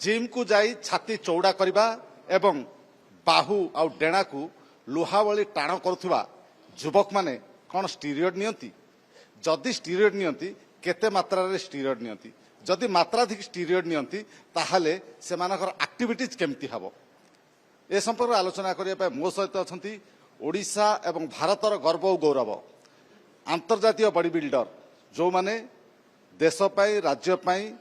gym को जाई छाती चौड़ा करवा एवं बाहु आउ डेणा को लुहा भली टाण करुवा युवक माने कौन स्टीरियड नियंती जदि स्टीरियड नियंती केते मात्रा रे स्टीरियड नियंती जदि मात्राधिक स्टीरियड नियंती ताहले सेमानकर एक्टिविटीज केमती हबो ए संपर्क आलोचना करने मो सहित अच्छा ओडिशा एवं भारतर गर्व और गौरव अंतर्जातीय बॉडी बिल्डर जो माने देश पाई राज्य पाई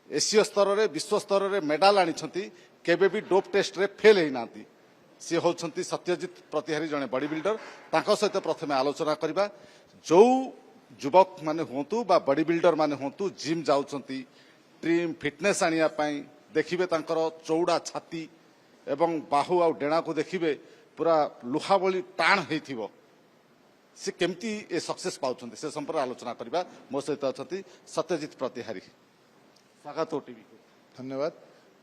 एसीय स्तर रे विश्व स्तर रे मेडाल आनी केबे भी डोप टेस्ट रे फेल होना सी होती सत्यजित प्रतिहारी जड़े बॉडी बिल्डर तांको सहित प्रथमे आलोचना करबा जो युवक माने होंतु बा बॉडी बिल्डर माने होंतु जिम जाउछंती ट्रिम फिटनेस आनिया पाई देखिबे तांकर चौड़ा छाती एवं बाहु आ डेणा को देखिबे पूरा लुहा भली टाण हेथिबो से केमती ए सक्सेस पाउछंती से संपर्क आलोचना करबा मो सहित अछंती सत्यजित प्रतिहारी स्वागत ओटीवी धन्यवाद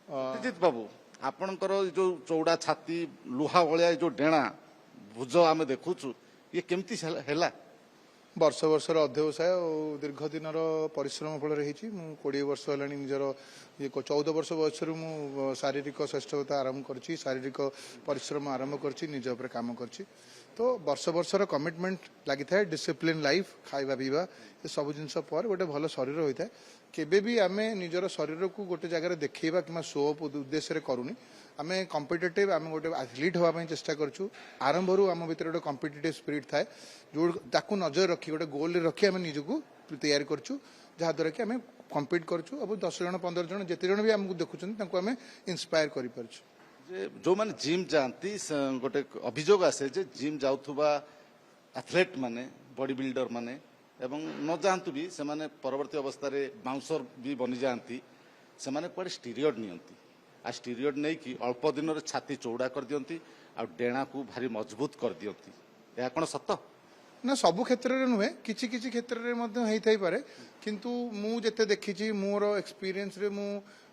सत्यजित बाबू आपणकर जो चौड़ा छाती लुहा भलिया जो डेणा भुज आमे देखुछु ये केमती हैला वर्ष वर्षर अध्यवसाय और दीर्घ दिन परिश्रम फल रही 20 वर्ष है निजर 14 वर्ष बयस मु शारीरिक श्रेष्ठता आरंभ कर शारीरिक परिश्रम आरंभ कर निज उपर काम कर तो वर्ष वर्षर कमिटमेंट लगी था डिसिप्लिन लाइफ खाଇବା पीवा ये सब जिन पर गोटे भल शरीर होता है केबे भी आम निजर शरीर को गोटे जगह देखा कि शो अप उद्देश्य करूनी आम कम्पिटेटिव आम गोटे एथलीट हाँपाई चेष्टा करूँ आरंभ आम भर गोटे कम्पिटेटिव स्पिरिट थाए जो ताकू नजर रखी गोटे गोल रखी आम निजक तैयारी करूँ जहाद्वारा कि आम कम्पिट करूँ अब 10 जन 15 जन जिते जन भी आमको देखुं आम इन्स्पायर कर जो माने जिम जानती गोटे अभियोग आसे जे जिम जाउथुबा एथलेट माने बॉडी बिल्डर माने एवं न जानतु भी से माने परवर्ती अवस्था रे बाउंसर भी बनी जानती से माने कुआडे स्टीरियड नियंती आ स्टीरियड नै कि अल्प दिन रे छाती चौड़ा कर दियंती आ डेणा को भारी मजबूत कर दियंती या कोन सत्य ना सबु क्षेत्र रे नुहे किछि किछि क्षेत्र रे मध्ये हेइ थाइ पारे किंतु मु जेते देखिछि मोर एक्सपीरियंस रे मु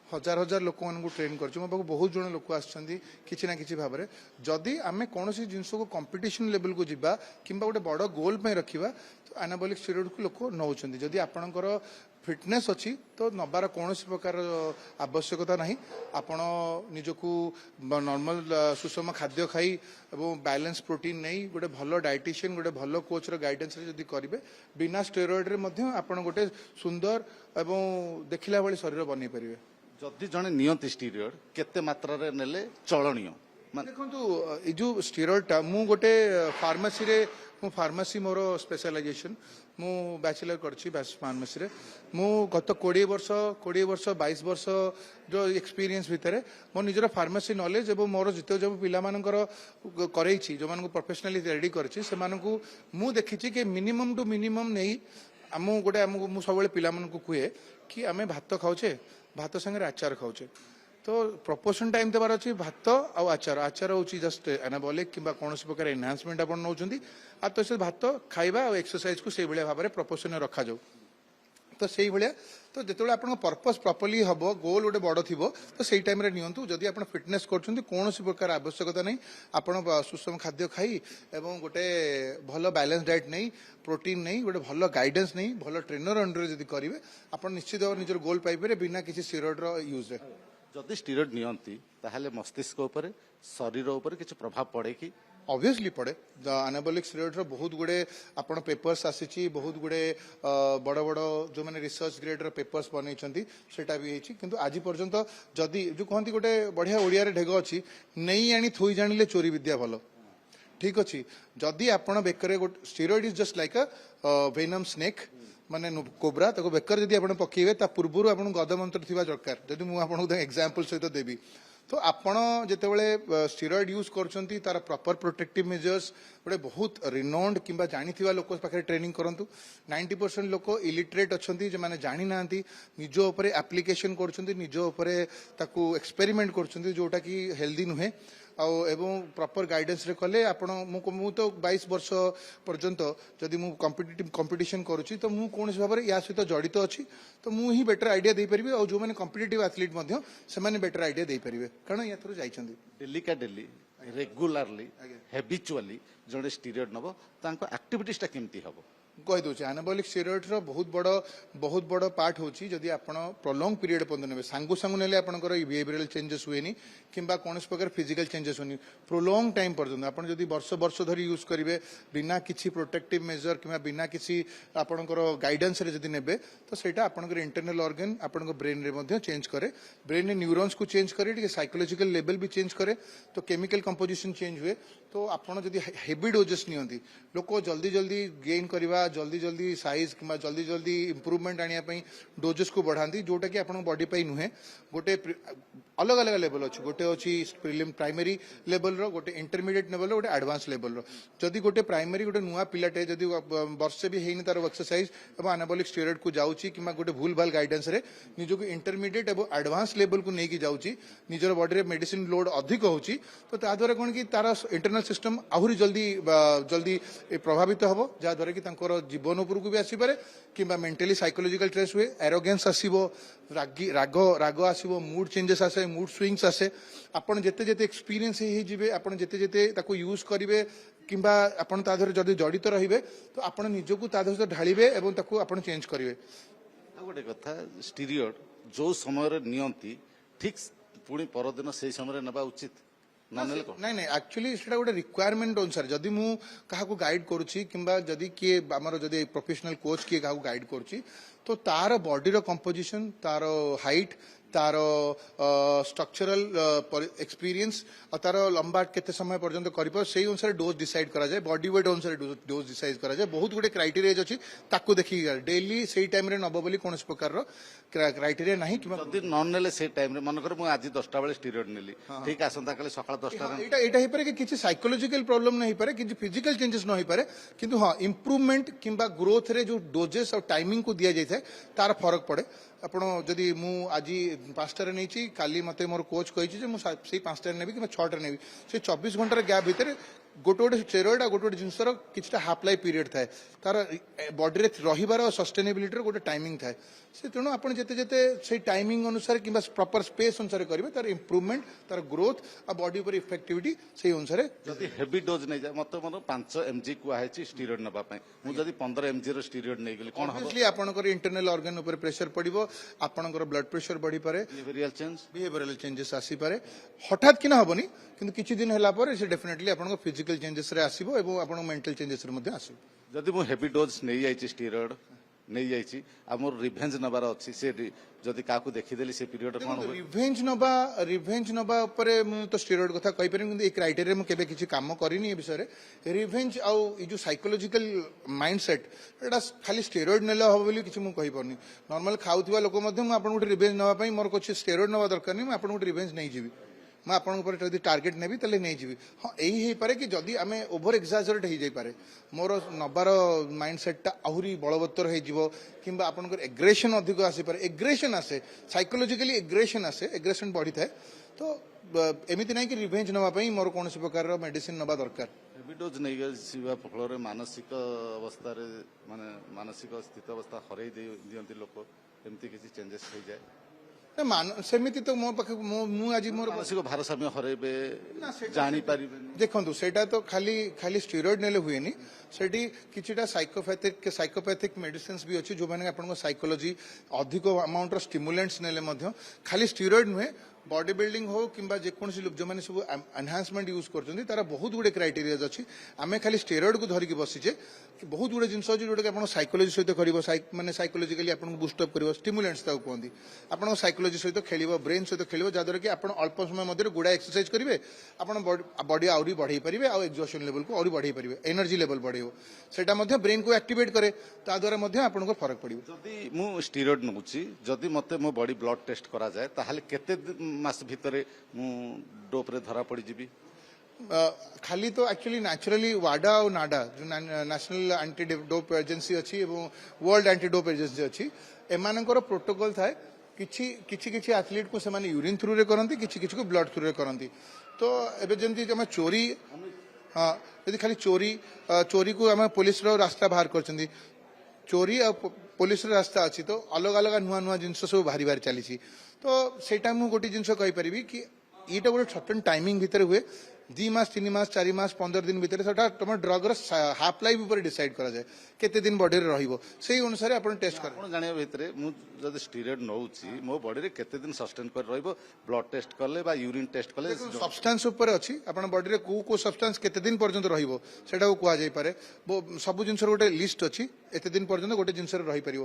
हजार हजार लोक मानू ट्रेन कर बहुत जन लोक आछि ना किछि भाव में जदि आम कौन जिनस को कंपटीशन लेवल को जीवा कि गोटे बड़ गोल पे रखा तो एनाबॉलिक स्टेरॉइड को लोक नौ जदि आपणकर फिटनेस अच्छी तो नबार कौन प्रकार आवश्यकता ना आपण निजकू नॉर्मल सुषम खाद्य खाई एवं बैलेंस प्रोटीन नहीं गोटे भल डाइटिशियन गोटे भल कोच गाइडेंस जदि करेंगे बिना स्टेरॉइड रे मध्य आपण गोटे सुंदर एवं देखला भाई शरीर बन पारे जदि जने नियंती स्टीरियड केते मात्रा रे नेले चलणीय देखो ये जो स्टीरॉइडटा मु गोटे फार्मेसी रे मु फार्मेसी मोर स्पेशलाइजेशन मु बैचलर करछि फार्मेसी रे मु गत 20 वर्ष 22 वर्ष जो एक्सपीरियंस भितर मो निजर फार्मेसी नॉलेज एवं मोर जिते जो पिला मानकर करैछि जो मानको प्रोफेशनली रेडी करछि से मानको मु देखिछि कि मिनिमम टू मिनिमम नहीं आम गोटे आमको मु सब पिला मानको कहे कि आमे भात खाउछे भात संगे आचार खाऊे तो प्रपोर्शन टाइम देवार अच्छी भात आउ आचार आचार हूँ जस्ट एनाबॉलिक कि कौन प्रकार एनहांसमेंट आप नौ आ तो से भात खाଇବା और एक्सरसाइज को से भाव में प्रपोर्शन रखा जाऊ तो से भाया तो जो आप पर्पस प्रॉपर्ली हम गोल गोटे बड़ थी तो से टाइम नियंतु जदि आप फिटनेस कर कौन प्रकार आवश्यकता नहीं आप सुषम खाद्य खाई एवं गोटे भल बैलेंस डाइट नहीं प्रोटीन नहीं गोटे भल गाइडेंस नहीं भल ट्रेनर अंडर जदि करेंगे आप निश्चित भाव निजर गोल पाइपर बिना किसी स्टेरॉइड यूज रे जदि स्टीरॉइड नियंती ताहले मस्तिष्क ऊपर शरीर ऊपर किछ प्रभाव पड़े कि ऑब्वियसली पड़े एनाबॉलिक स्टेरॉइड रो बहुत गुड़े आपण पेपर्स आसी बहुत गुड़े बड़ बड़ जो मैंने रिसर्च ग्रेड रो पेपर्स बनई सेटा भी होती किंतु आज पर्यंत जदि जो कहती गोटे बढ़िया ओडिया रे ढेग अच्छी नहीं आनी थोई जानिले चोरी विद्या भल ठीक अच्छी जदि आपण बेकर गोटे steroid is just like a venom snake माने कोब्रा ताको बेकर जदि आपण पकेइबे ता पूर्वरु आपण गदमंत्र थिबा दरकार जदि मु आपण एग्जांपल सहित देबी तो आपण जेतेबेले स्टेरॉइड यूज करछंती तार प्रॉपर प्रोटेक्टिव मेजर्स गोटे बहुत रिनोन्ड किंबा जानिथिबा लोक पाखे ट्रेनिंग करंतु 90% लोक इलिटरेट अछंती जे माने जानि नांती निज ऊपर एप्लिकेशन करछंती निज ऊपर ताकू एक्सपेरिमेंट करछंती जोटा कि हेल्दी नुहे एवं प्रॉपर गाइडेंस रे कले आपण मु तो 22 वर्ष पर्यंत जदि मु कंपटीशन करूची तो मु कोन भाव या सहित जड़ित अच्छी तो मु ही बेटर आइडिया दे परिबे और जो माने कॉम्पिटिटिव एथलीट मध्य से माने बेटर आइडिया दे परिबे कारण या थ्रू जाइछंदी डेली का डेली रेगुलरली हैबिचुअली जड़े स्टीरियड नबो तांको एक्टिविटीज ता केमती हबो कही दूचे आनाबॉलिक स्टेरॉइड रो बहुत बड़ पार्ट होची जदि आपण प्रोलॉन्ग पीरियड पर्यंत नेबे सांगु सांगु नेले आपनकर बिहेवियरल चेंजेस हुएनी किंबा कौन प्रकार फिजिकल चेंजेस होनी प्रोलॉन्ग टाइम पर्यंत आपण जदि वर्ष वर्ष धरी यूज करिवे बिना किसी प्रोटेक्टिव मेजर किंबा बिना किसी आपनकर गाइडेंस रे जदि नेबे तो सेटा आपनकर इंटरनल ऑर्गन आपनकर ब्रेन रे मध्ये चेंज करे ब्रेन न्यूरॉन्स को चेंज करे टिके साइकोलॉजिकल लेवल भी चेंज करे तो केमिकल कंपोजिशन चेंज हुए तो आपण जदि हेवी डोजेस नियंती लोक जल्दी जल्दी गेन करवा जल्दी जल्दी साइज कि जल्दी जल्दी इम्प्रूवमेंट आने डोजेस को बढ़ाती जोटा कि आपन बॉडी पे नुहे गोटे अलग अलग लेवल अच्छे गोटे अच्छी प्राइमरी लेवल रो गोटे इंटरमीडिएट लेवल गोटे एडवांस लेवल रो जदि गोटे प्राइमरी गोटे नुआ पिलाटे जदि वर्ष भी हेनी तार एक्सरसाइज और एनाबॉलिक स्टेरॉइड को जाउची कि गोटे भूल भाल गाइडेंस रे निजको इंटरमीडिएट और एडवांस लेवल को लेकिन जाउची निजर बॉडी रे मेडिसिन लोड अधिक होची तो ता द्वारा कोन कि तार इंटरनल सिस्टम आहुरी जल्दी जल्दी प्रभावित हबो जा द्वारा कि तांकर जीवन उपर को भी आसीपारे कि मेंटली साइकोलॉजिकल स्ट्रेस हुए एरोगेंस आसीबो राग राग आसीबो मूड चेंजेस आसे मूड स्विंग्स आसे आपण जेते जेते एक्सपीरियंस ही जिवे आपण जेते जेते ताको यूज करिवे किंबा आपण ता धरे जदी जडित रहिबे तो आपण निजको ता धरे ढालिबे एवं ताको आपण चेंज करिवे आ गोटे कथा स्टीरियड जो समय रे नियंती ठीक पुणी परदिन से समय नबा उचित नहीं नहीं एक्चुअली सेटा गोटे रिक्वायरमेंट अनुसार जदि मु काहाको गाइड करूची किंबा जदि किए आमर जदि प्रोफेशनल कोच किए काहाको गाइड करूची तो तार बॉडी रो कंपोजिशन तार हाइट तार स्ट्रक्चरल एक्सपीरियंस और तार लंबा केते समय पर्यंत करिपो सेही अनुसार डोज डिसाइड करा जाए बॉडी वेट अनुसार डोज डिसाइड करा जाए बहुत गुटे क्राइटेरिया अछि ताको देखि डेली सेही टाइम रे नबो बोली कोनस प्रकार रो क्राइटेरिया नाही कि जदि नन नेले से टाइम रे मन कर मु आज 10टा बेले स्टीरॉयड नेली ठीक आसंता काले सकाळ 10टा रे एटा हे पारे कि किछि साइकोलॉजिकल प्रॉब्लम नहीं पारे कि फिजिकल चेंजेस नहीं पारे किंतु हां इंप्रूवमेंट किंबा ग्रोथ रे जो डोजेस और टाइमिंग को दिया जाय थाए तार फरक पड़े आपण जदि मु आज 5टा नहीं छी काली मते मोर कोच कहि जे मु सेही 5टा नेबी कि 6टा नेबी से 24 घंटा गैप भीतर गोटे गोटे स्टेरॉइड आ गोटे गोटे जिनसर किछटा हाफ लाइफ पीरियड थाए तार बॉडी रे रहिबार सस्टेनेबिलिटी गोटे टाइमिंग थाए से तेणु आपण जेते जेते से टाइमिंग अनुसार किंबा प्रॉपर स्पेस अनुसार करिवे तार इंप्रूवमेंट तार ग्रोथ आ बॉडी पर इफेक्टिविटी से अनुसार जदि हेवी डोज नै जाय मते मन 5 mg को आइछि स्टीरॉयड नबा पय मु जदि 15 mg रो स्टीरॉयड नै गेली कोन ऑब्वियसली आपनकर इंटरनल ऑर्गन ऊपर प्रेशर पड़िबो आपनकर ब्लड प्रेशर बढ़ी पारे बिहेवियरल चेंजेस आसी पारे हठात कि ना हबनी किंतु किछि दिन हला पर से डेफिनेटली आपनकर फिजिकल चेंजेस रे आसीबो एवं आपन मेंटल चेंजेस रे मध्ये आसीबो जदि मु हेवी डोज नै जाइछि स्टीरॉयड नै जाइछि आ मोर रिवेंज नबार अछि से जदि काकू देखिदेली से पीरियड कोन हो रिवेंज नबा ऊपर मु तो स्टेरॉइड कथा कहि परिम किंतु ए क्राइटेरिया मु केबे किछि काम करिनी ए विषय रे रिवेंज आउ ई जो साइकोलॉजिकल माइंडसेट एटा खाली स्टेरॉइड नेला हो बोली किछि मु कहि परनी नॉर्मल खाउथिबा लोक मध्ये मु आपन गुटे रिवेंज नबा पई मोर कुछ स्टेरॉइड नबा दरकार नै मु आपन गुटे रिवेंज नै जिवि मैं आपन ऊपर जदि टार्गेट नेबी तले नै जिवि हां एही हे पारे कि जदि आमे ओवर एक्साजरेट हे जाई पारे मोर नबार माइंडसेट ता आहुरी बलवत्तर हे जिवो किंबा आपनकर एग्रेशन अधिक आसी पारे एग्रेशन आसे साइकोलॉजिकली एग्रेशन आसे एग्रेशन बढ़ी थाए तो एमिति नै कि रिवेंज नबा पई मोर कोनसी प्रकार रो मेडिसिन नबा दरकार हेवी डोज नै गसिबा फल रे मानसिक अवस्था रे माने मानसिक स्थिति अवस्था हरै दियंती लोक एमिति किछि चेंजेस हो जाय सेमिति तो मो पाखे मु आज मोर मानसिक भारसाम्य हरैबे जानी पारिबे देखंतु सेटा तो खाली खाली स्टेरॉइड नेले हुएनी सेठी किछिटा साइकोपैथिक मेडिसिन्स भी अछि जो माने आपन साइकोलॉजी अधिक अमाउंट रो स्टिमुलेंट्स नेले मध्ये खाली स्टेरॉइड नुहे बॉडी बिल्डिंग हो किंबा जेकोसी लोक जो माने सब एनहांसमेंट यूज करछन्ती तारा बहुत गुडे क्राइटेरियाज अछि आमे खाली स्टेरॉइड को धरि के बसिचे बहुत गुडे जिंस अछि जोटा कि आपन साइकोलॉजी सहित करिवो माने साइकोलॉजिकली आपन बूस्ट अप करिवो स्टिमुलेंट्स ताऊ कोंदी आपन साइकोलॉजी सहित खेलिवो ब्रेन सहित खेलिवो जादर कि आपन अल्प समय मध्ये गुडा एक्सरसाइज करिवे आपन बॉडी आउरी बढ़ाई परिवे आ एक्सॉशन लेवल को आउरी बढ़ाई परिवे एनर्जी लेवल बढ़ेबो सेटा मध्ये ब्रेन को एक्टिवेट करे ता द्वारा मध्ये आपन को फरक पड़िबो जदि मु स्टेरॉइड नउची जदि मते मो बॉडी ब्लड टेस्ट करा जाय ताहाले केते मास भितरे मु डोप रे धरा पड़ी जीबी खाली तो एक्चुअली नेचुरली वाडा और नाडा जो नेशनल एंटी डोप एजेंसी अच्छी वर्ल्ड एंटी डोप एजेंसी अच्छी एमानकर प्रोटोकॉल थाए किछि किछि किछि एथलीट को सेमाने यूरिन थ्रू रे करंती किछि किछि को ब्लड थ्रू रे करंती तो एबे जेंती हम चोरी हाँ यदि खाली चोरी को हम पुलिस रो रास्ता बाहर करछंती चोरी और पुलिस रो रास्ता अच्छी तो अलग अलग नुआ नुआ जिनस सब भारी भारी चली तो सेटा मु गोटी जिनस कहि परिबी कि ईटा गोटे सर्टेन टाइमिंग भितर हुए 2 मास 3 मास 4 मास 15 दिन भितर सेटा तुम ड्रग हाफ लाइफ ऊपर डिसाइड करा जाए केते दिन बॉडी रे रहिबो सेही अनुसार आपण टेस्ट कर ଆପଣ ଜାଣିବା ଭିତରେ ମୁଁ ଯଦି ସ୍ଟିରଏଡ୍ ନଉଛି ମୋ ବଡିରେ କେତେ ଦିନ ସଷ୍ଟେନ୍ କରି ରହିବ ବ୍ଲଡ୍ ଟେଷ୍ଟ କଲେ ବା ୟୁରିନ୍ ଟେଷ୍ଟ କଲେ ସବଷ୍ଟାନ୍ସ ଉପରେ ଅଛି ଆପଣ ବଡି ରେ କୋଉ କୋଉ ସବଷ୍ଟାନ୍ସ କେତେ दिन पर्यंत ରହିବ ସେଟାକୁ କୁହା ଯାଇ ପାରେ ସବୁ ଜିନିଷର ଗୋଟେ ଲିଷ୍ଟ ଅଛି एते दिन पर्यंत गोटे जिनस रही पार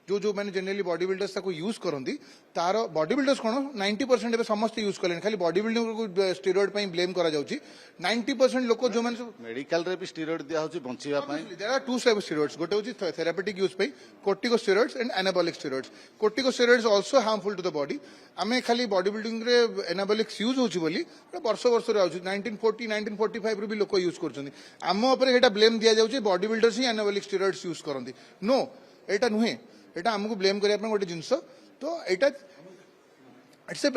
जो जो मैंने जनरली बॉडी बिल्डर्स यूज करती तार बॉडी बिल्डर्स कौन 90% समस्त यूज कले खाली बॉडी बिल्डिंग को स्टेरॉइड पे ब्लेम करा जाउची 90% लोक जो मैंने मेडिकल रे भी स्टेरॉइड दिया होची बंचिबा पई there are two type of steroids गोटे होची थेरापेटिक यूज पे corticosteroids and anabolic steroids corticosteroids also harmful to the body आमे खाली बॉडी बिल्डिंग रे एनाबॉलिक्स यूज होची बोली वर्ष वर्ष रे आउची 1940 1945 रे भी लोक यूज करछन आम ऊपर एटा ब्लेम दिया जाउची बॉडी बिल्डर्स ही एनाबॉलिक स्टेरॉइड्स यूज करंती नो एटा नुहे एटा हमको ब्लेम करिया पे गोटे जिंस तो एटा इट्स ए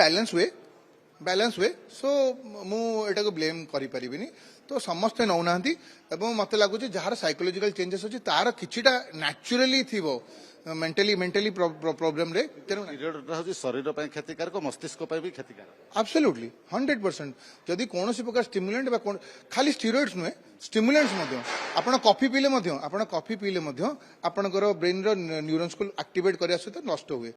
बैलेंस वे सो मु एटा को ब्लेम करि परिबिनी तो समस्त नौ नांती एवं मते लागुची जहार साइकोलॉजिकल चेंजेस होची तार किछिटा नेचुरली थिबो मेंटली प्रॉब्लम रे स्टेरॉइड होची शरीर पई क्षतिकारक मस्तिष्क पई भी क्षतिकारक एब्सोल्युटली 100% जदि कोनोसी प्रकार स्टिमुलेंट बा खाली स्टेरॉइड्स नुहे स्टिमुलेंट्स मध्य आपण कॉफी पीले मध्य आपण कॉफी पीले मध्य आपणकर ब्रेन रो न्यूरॉन्स को एक्टिवेट करिया सहित नष्ट हुए